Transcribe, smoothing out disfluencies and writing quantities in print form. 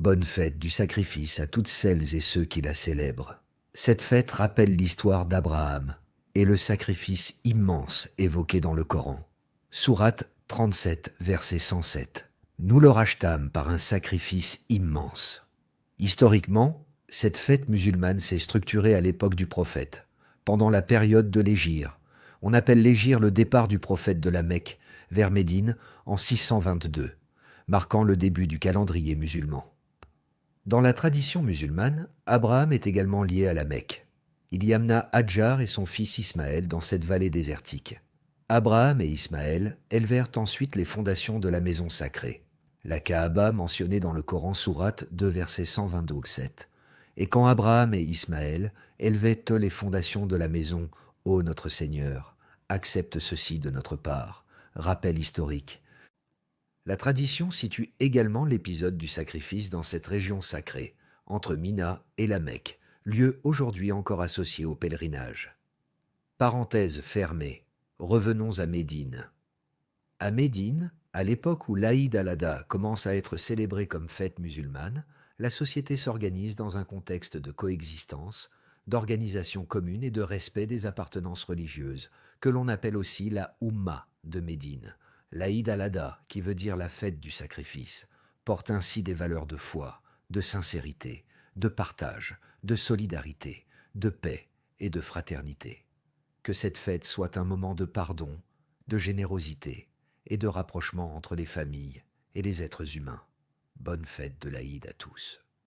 Bonne fête du sacrifice à toutes celles et ceux qui la célèbrent. Cette fête rappelle l'histoire d'Abraham et le sacrifice immense évoqué dans le Coran. Sourate 37, verset 107. Nous le rachetâmes par un sacrifice immense. Historiquement, cette fête musulmane s'est structurée à l'époque du prophète, pendant la période de l'Hégire. On appelle l'Hégire le départ du prophète de la Mecque vers Médine en 622, marquant le début du calendrier musulman. Dans la tradition musulmane, Abraham est également lié à la Mecque. Il y amena Hadjar et son fils Ismaël dans cette vallée désertique. Abraham et Ismaël élevèrent ensuite les fondations de la maison sacrée, la Kaaba mentionnée dans le Coran sourate 2 verset 122-7. Et quand Abraham et Ismaël élevaient les fondations de la maison, ô notre Seigneur, accepte ceci de notre part. Rappel historique. La tradition situe également l'épisode du sacrifice dans cette région sacrée, entre Mina et la Mecque, lieu aujourd'hui encore associé au pèlerinage. Parenthèse fermée. Revenons à Médine. À Médine, à l'époque où l'Aïd al-Adha commence à être célébré comme fête musulmane, la société s'organise dans un contexte de coexistence, d'organisation commune et de respect des appartenances religieuses, que l'on appelle aussi la Oumma de Médine. L'Aïd al-Adha, qui veut dire la fête du sacrifice, porte ainsi des valeurs de foi, de sincérité, de partage, de solidarité, de paix et de fraternité. Que cette fête soit un moment de pardon, de générosité et de rapprochement entre les familles et les êtres humains. Bonne fête de l'Aïd à tous.